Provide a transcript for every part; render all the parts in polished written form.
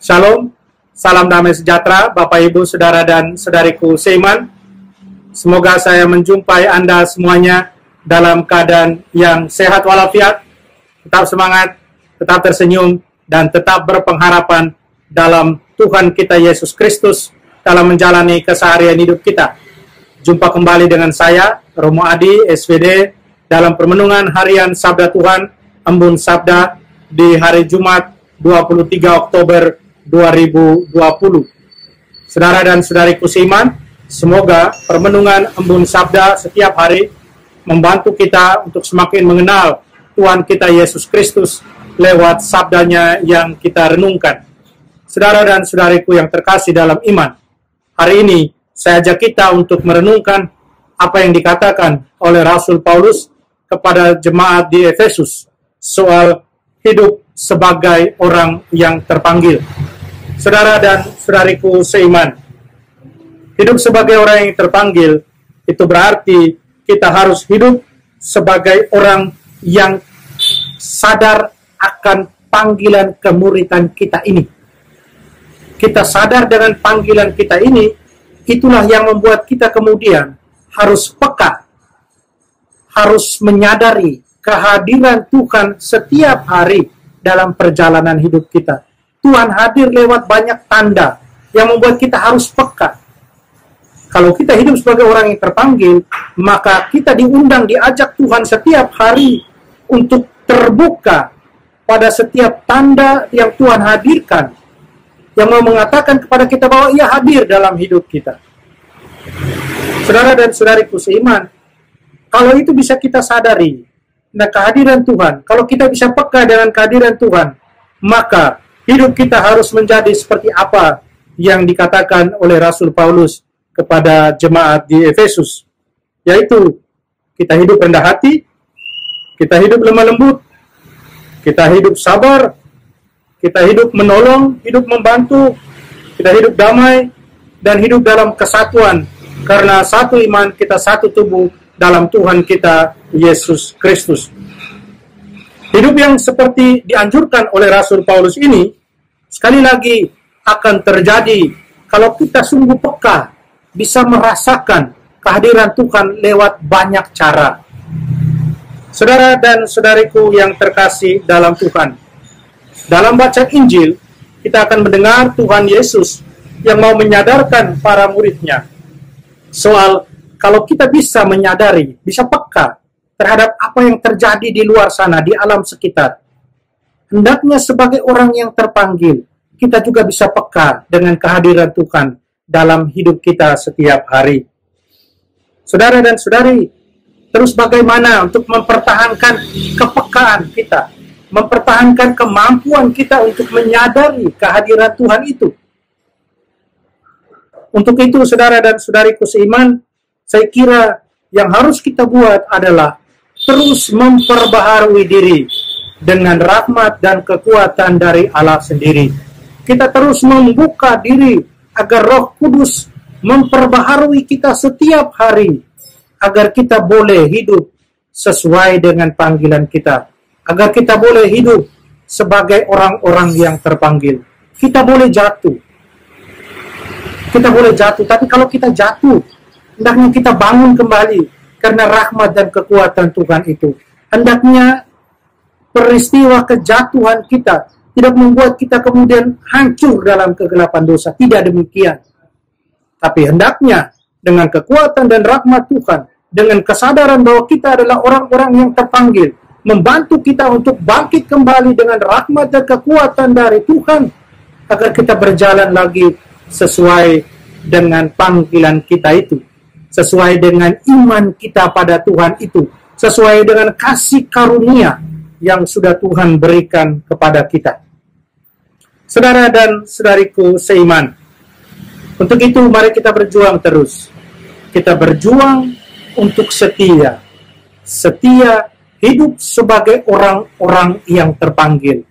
Shalom, salam damai sejahtera Bapak Ibu, Saudara dan Saudariku seiman. Semoga saya menjumpai Anda semuanya dalam keadaan yang sehat walafiat, tetap semangat, tetap tersenyum, dan tetap berpengharapan dalam Tuhan kita Yesus Kristus dalam menjalani keseharian hidup kita. Jumpa kembali dengan saya, Romo Adi, SVD, dalam permenungan harian Sabda Tuhan, Embun Sabda, di hari Jumat 23 Oktober 2020. Saudara dan saudariku seiman, semoga permenungan Embun Sabda setiap hari membantu kita untuk semakin mengenal Tuhan kita Yesus Kristus lewat sabdanya yang kita renungkan. Saudara dan saudariku yang terkasih dalam iman, hari ini saya ajak kita untuk merenungkan apa yang dikatakan oleh Rasul Paulus kepada jemaat di Efesus soal hidup sebagai orang yang terpanggil. Saudara dan saudariku seiman, hidup sebagai orang yang terpanggil itu berarti kita harus hidup sebagai orang yang sadar akan panggilan kemuridan kita ini. Kita sadar dengan panggilan kita ini, itulah yang membuat kita kemudian harus peka, harus menyadari kehadiran Tuhan setiap hari dalam perjalanan hidup kita. Tuhan hadir lewat banyak tanda yang membuat kita harus peka. Kalau kita hidup sebagai orang yang terpanggil, maka kita diundang, diajak Tuhan setiap hari untuk terbuka pada setiap tanda yang Tuhan hadirkan, yang mau mengatakan kepada kita bahwa Ia hadir dalam hidup kita. Saudara dan saudariku seiman, kalau itu bisa kita sadari, nah kehadiran Tuhan, kalau kita bisa peka dengan kehadiran Tuhan, maka hidup kita harus menjadi seperti apa yang dikatakan oleh Rasul Paulus kepada jemaat di Efesus, yaitu kita hidup rendah hati, kita hidup lemah lembut, kita hidup sabar, kita hidup menolong, hidup membantu, kita hidup damai, dan hidup dalam kesatuan, karena satu iman, kita satu tubuh dalam Tuhan kita Yesus Kristus. Hidup yang seperti dianjurkan oleh Rasul Paulus ini, sekali lagi akan terjadi kalau kita sungguh peka, bisa merasakan kehadiran Tuhan lewat banyak cara. Saudara dan saudariku yang terkasih dalam Tuhan, dalam bacaan Injil, kita akan mendengar Tuhan Yesus yang mau menyadarkan para muridnya soal kalau kita bisa menyadari, bisa peka terhadap apa yang terjadi di luar sana, di alam sekitar. Hendaknya sebagai orang yang terpanggil, kita juga bisa peka dengan kehadiran Tuhan dalam hidup kita setiap hari. Saudara dan saudari, terus bagaimana untuk mempertahankan kepekaan kita, mempertahankan kemampuan kita untuk menyadari kehadiran Tuhan itu. Untuk itu, saudara dan saudariku seiman, saya kira yang harus kita buat adalah terus memperbaharui diri dengan rahmat dan kekuatan dari Allah sendiri. Kita terus membuka diri agar Roh Kudus memperbaharui kita setiap hari, agar kita boleh hidup sesuai dengan panggilan kita, agar kita boleh hidup sebagai orang-orang yang terpanggil. Kita boleh jatuh, tapi kalau kita jatuh, hendaknya kita bangun kembali karena rahmat dan kekuatan Tuhan itu. Hendaknya peristiwa kejatuhan kita tidak membuat kita kemudian hancur dalam kegelapan dosa. Tidak demikian. Tapi hendaknya dengan kekuatan dan rahmat Tuhan, dengan kesadaran bahwa kita adalah orang-orang yang terpanggil, membantu kita untuk bangkit kembali dengan rahmat dan kekuatan dari Tuhan, agar kita berjalan lagi sesuai dengan panggilan kita itu, sesuai dengan iman kita pada Tuhan itu, sesuai dengan kasih karunia yang sudah Tuhan berikan kepada kita. Saudara dan saudariku seiman, untuk itu mari kita berjuang terus. Kita berjuang untuk setia hidup sebagai orang-orang yang terpanggil.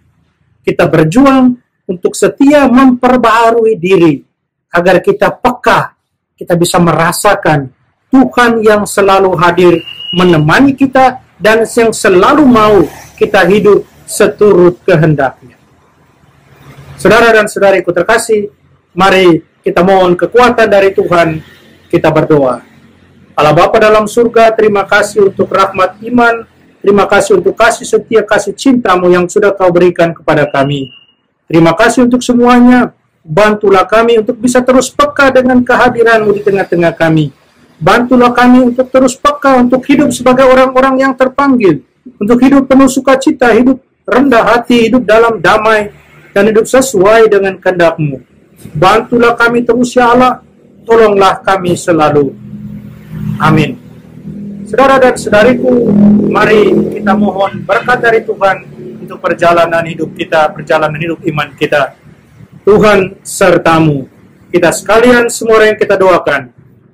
Kita berjuang untuk setia memperbaharui diri, agar kita peka, kita bisa merasakan Tuhan yang selalu hadir menemani kita dan yang selalu mau kita hidup seturut kehendaknya. Saudara dan saudariku terkasih, mari kita mohon kekuatan dari Tuhan, kita berdoa. Allah Bapa dalam surga, terima kasih untuk rahmat iman, terima kasih untuk kasih setia, kasih cinta-Mu yang sudah Kau berikan kepada kami. Terima kasih untuk semuanya. Bantulah kami untuk bisa terus peka dengan kehadiran-Mu di tengah-tengah kami. Bantulah kami untuk terus peka untuk hidup sebagai orang-orang yang terpanggil, untuk hidup penuh sukacita, hidup rendah hati, hidup dalam damai, dan hidup sesuai dengan kehendak-Mu. Bantulah kami terus ya Allah, tolonglah kami selalu. Amin. Saudara dan saudariku, mari kita mohon berkat dari Tuhan untuk perjalanan hidup kita, perjalanan hidup iman kita. Tuhan sertamu. Kita sekalian semua orang yang kita doakan.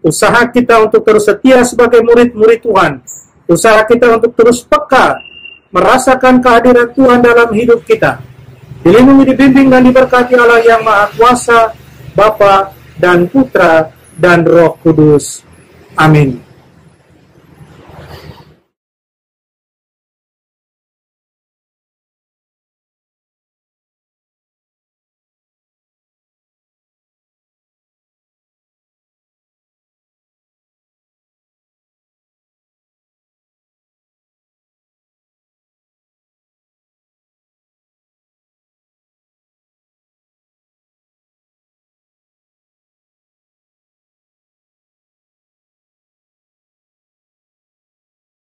Usaha kita untuk terus setia sebagai murid-murid Tuhan. Usaha kita untuk terus peka, merasakan kehadiran Tuhan dalam hidup kita. Dilindungi, dibimbing, dan diberkati Allah yang Maha Kuasa, Bapa dan Putra dan Roh Kudus. Amin.